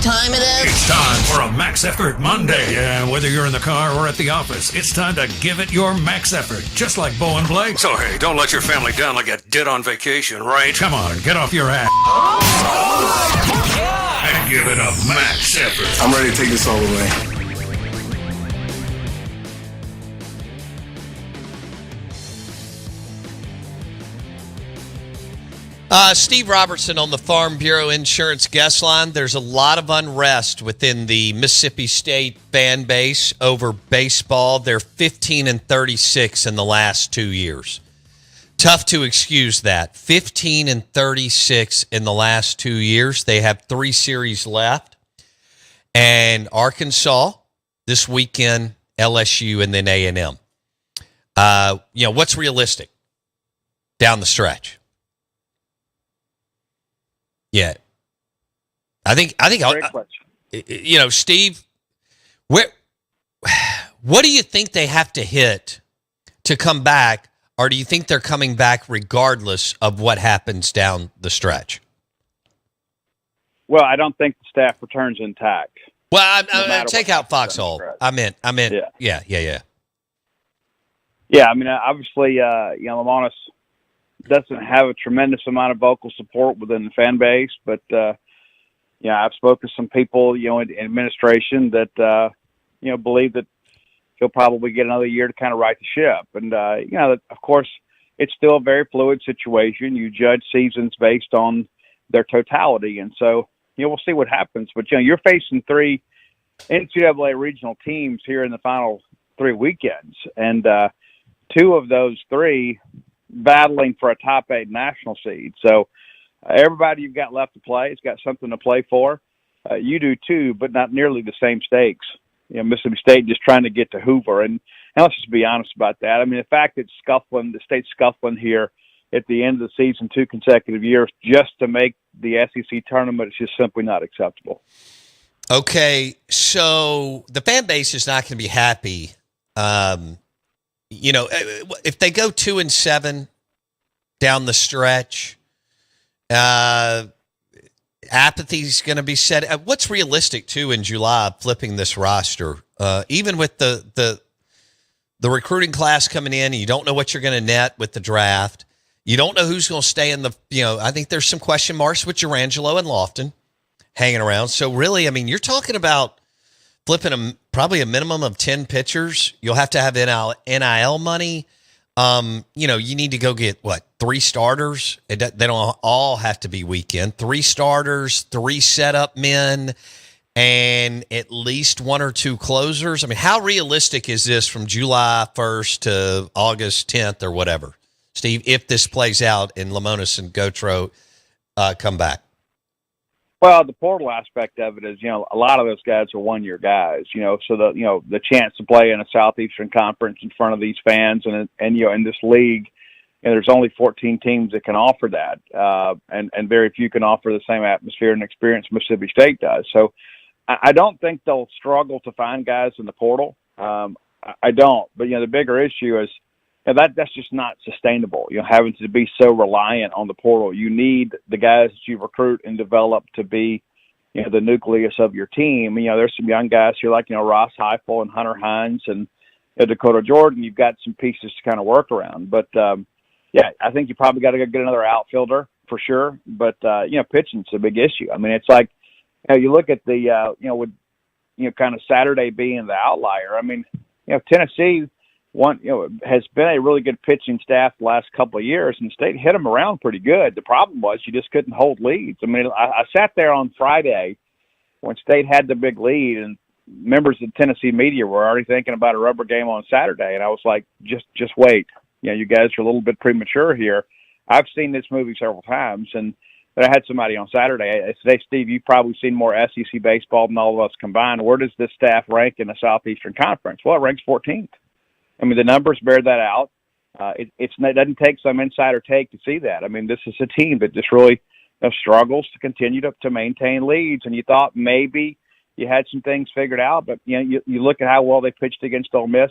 time it is? It's time for a Max Effort Monday. Yeah, whether you're in the car or at the office, it's time to give it your max effort, just like Bo and Blake. So, hey, don't let your family down like you did on vacation, right? Come on, get off your ass. And give it a max effort. I'm ready to take this all the way. Steve Robertson on the Farm Bureau Insurance guest line. There's a lot of unrest within the Mississippi State fan base over baseball. They're 15-36 in the last 2 years. Tough to excuse that. 15-36 in the last 2 years. They have 3 series left. And Arkansas this weekend, LSU, and then A&M. What's realistic down the stretch? Yeah, I think. Great question. Steve, what do you think they have to hit to come back, or do you think they're coming back regardless of what happens down the stretch? Well, I don't think the staff returns intact. Well, I take out Foxhall. I meant. Yeah. Yeah, I mean, obviously, Lamonis doesn't have a tremendous amount of vocal support within the fan base, but I've spoken to some people, in administration that believe that he'll probably get another year to kind of right the ship. And of course, it's still a very fluid situation. You judge seasons based on their totality, and so we'll see what happens. But you're facing 3 NCAA regional teams here in the final 3 weekends, and 2 of those 3 battling for a top 8 national seed. So everybody you've got left to play has got something to play for. You do too, but not nearly the same stakes. Mississippi State just trying to get to Hoover. And let's just be honest about that. I mean, the fact that the state's scuffling here at the end of the season 2 consecutive years just to make the SEC tournament is just simply not acceptable. Okay, so the fan base is not going to be happy. If they go 2-7 down the stretch, apathy's going to be set. What's realistic too in July flipping this roster, even with the recruiting class coming in, you don't know what you're going to net with the draft. You don't know who's going to stay in the. I think there's some question marks with Gerangelo and Lofton hanging around. So really, I mean, you're talking about flipping probably a minimum of 10 pitchers. You'll have to have NIL money. You need to go get, 3 starters? They don't all have to be weekend. 3 starters, 3 setup men, and at least 1 or 2 closers. I mean, how realistic is this from July 1st to August 10th or whatever, Steve, if this plays out and Lamonis and Gautreaux come back? Well, the portal aspect of it is, a lot of those guys are 1-year guys, so the chance to play in a Southeastern Conference in front of these fans and in this league, there's only 14 teams that can offer that, and very few can offer the same atmosphere and experience Mississippi State does. So I don't think they'll struggle to find guys in the portal. I don't, but the bigger issue is, that's just not sustainable. Having to be so reliant on the portal. You need the guys that you recruit and develop to be, the nucleus of your team. There's some young guys here like, Ross Heifel and Hunter Hines and Dakota Jordan. You've got some pieces to kind of work around. But, I think you probably got to go get another outfielder for sure. But, pitching's a big issue. I mean, it's like, you look at the, with, kind of Saturday being the outlier. I mean, Tennessee, has been a really good pitching staff the last couple of years, and the State hit them around pretty good. The problem was you just couldn't hold leads. I mean, I sat there on Friday when State had the big lead, and members of the Tennessee media were already thinking about a rubber game on Saturday, and I was like, just wait. You guys are a little bit premature here. I've seen this movie several times, and I had somebody on Saturday. I said, hey, Steve, you've probably seen more SEC baseball than all of us combined. Where does this staff rank in the Southeastern Conference? Well, it ranks 14th. I mean, the numbers bear that out. It doesn't take some insider take to see that. I mean, this is a team that just really struggles to continue to maintain leads. And you thought maybe you had some things figured out, but you look at how well they pitched against Ole Miss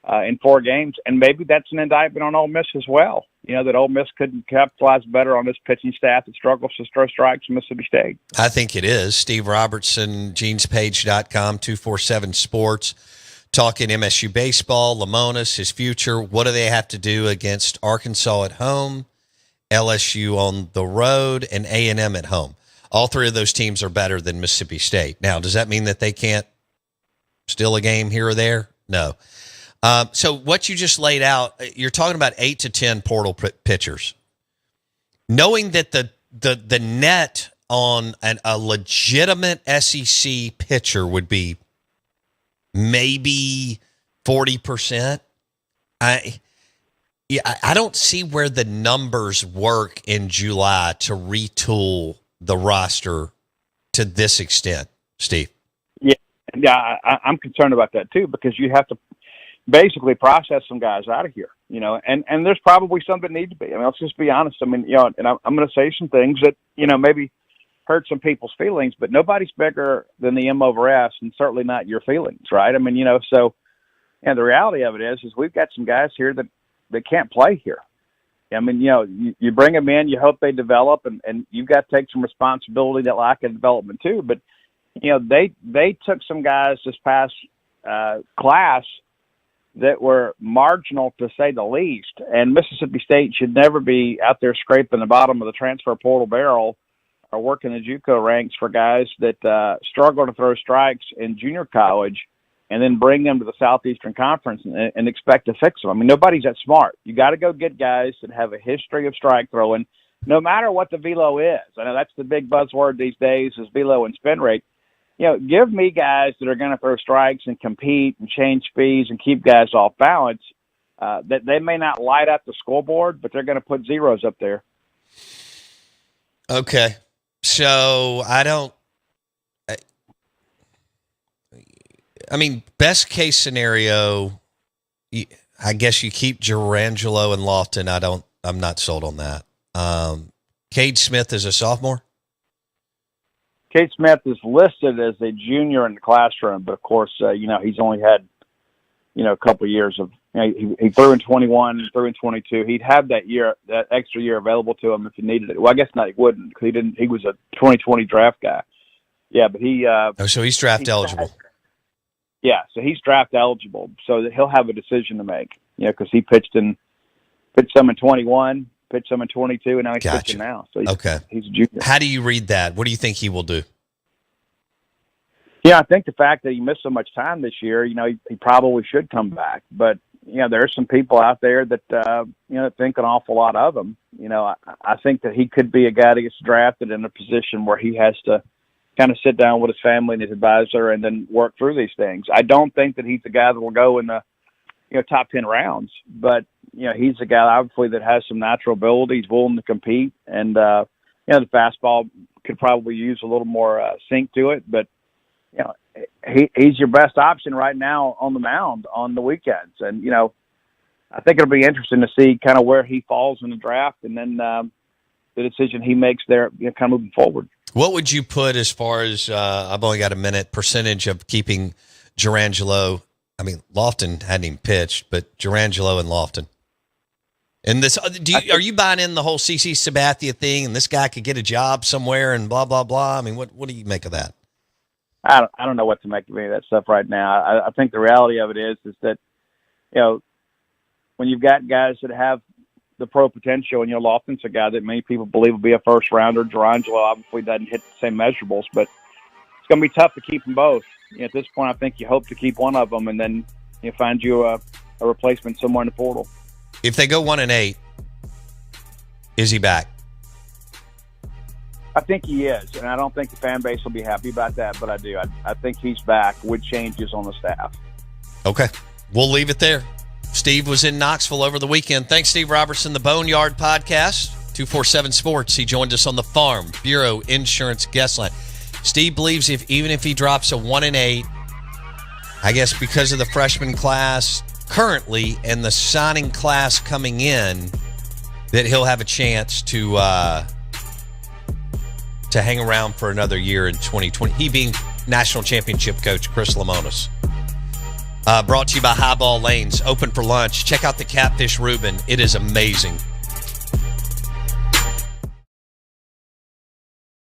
in 4 games, and maybe that's an indictment on Ole Miss as well. that Ole Miss couldn't capitalize better on this pitching staff that struggles to throw strikes in Mississippi State. I think it is. Steve Robertson, genespage.com, 247 Sports, talking MSU baseball, Lamonis, his future. What do they have to do against Arkansas at home, LSU on the road, and A&M at home? All three of those teams are better than Mississippi State. Now, does that mean that they can't steal a game here or there? No. So what you just laid out, you're talking about 8 to 10 portal pitchers. Knowing that the net on a legitimate SEC pitcher would be maybe 40%, I don't see where the numbers work in July to retool the roster to this extent, Steve. Yeah, I'm concerned about that too, because you have to basically process some guys out of here, and there's probably some that need to be. I mean, let's just be honest. I mean, and I'm going to say some things that, maybe hurt some people's feelings, but nobody's bigger than the M over S, and certainly not your feelings, right? I mean, so, the reality of it is we've got some guys here that can't play here. I mean, you bring them in, you hope they develop, and you've got to take some responsibility that lack of development too. But, they took some guys this past class that were marginal, to say the least, and Mississippi State should never be out there scraping the bottom of the transfer portal barrel or working the JUCO ranks for guys that struggle to throw strikes in junior college and then bring them to the Southeastern Conference and expect to fix them. I mean, nobody's that smart. You got to go get guys that have a history of strike throwing, no matter what the velo is. I know that's the big buzzword these days, is velo and spin rate. Give me guys that are going to throw strikes and compete and change speeds and keep guys off balance. That they may not light up the scoreboard, but they're going to put zeros up there. Okay. So best case scenario, I guess you keep Gerangelo and Lofton. I'm not sold on that. Cade Smith is a sophomore. Cade Smith is listed as a junior in the classroom, but of course, he's only had, a couple of years of, he threw in 21, threw in 22. He'd have that extra year available to him if he needed it. Well, I guess not, he wouldn't, because he was a 2020 draft guy. Yeah, but so he's draft eligible. Yeah, so he's draft eligible, so that he'll have a decision to make, because he pitched some in 21, pitched some in 22, and now he's pitching now. So he's a junior. How do you read that? What do you think he will do? Yeah, I think the fact that he missed so much time this year, he probably should come back. But, there are some people out there that, think an awful lot of him. I think that he could be a guy that gets drafted in a position where he has to kind of sit down with his family and his advisor and then work through these things. I don't think that he's the guy that will go in the, top 10 rounds, but, he's a guy obviously that has some natural ability. He's willing to compete, and, the fastball could probably use a little more sink to it, but, he's your best option right now on the mound on the weekends. And, I think it'll be interesting to see kind of where he falls in the draft and then the decision he makes there, kind of moving forward. What would you put as far as, I've only got a minute, percentage of keeping Gerangelo? I mean, Lofton hadn't even pitched, but Gerangelo and Lofton. And this, are you buying in the whole CC Sabathia thing and this guy could get a job somewhere and blah, blah, blah? I mean, what do you make of that? I don't know what to make of any of that stuff right now. I think the reality of it is that, when you've got guys that have the pro potential, and Lofton's a guy that many people believe will be a first rounder. Gerangelo obviously doesn't hit the same measurables, but it's going to be tough to keep them both. At this point, I think you hope to keep one of them and then find you a replacement somewhere in the portal. If they go 1-8, is he back? I think he is, and I don't think the fan base will be happy about that, but I do. I think he's back with changes on the staff. Okay. We'll leave it there. Steve was in Knoxville over the weekend. Thanks, Steve Robertson, the Boneyard Podcast, 247 Sports. He joined us on the Farm Bureau Insurance Guest Line. Steve believes even if he drops a 1-8, I guess because of the freshman class currently and the signing class coming in, that he'll have a chance to hang around for another year in 2020. He being national championship coach Chris Lamonis. Brought to you by Highball Lanes. Open for lunch. Check out the Catfish Reuben. It is amazing.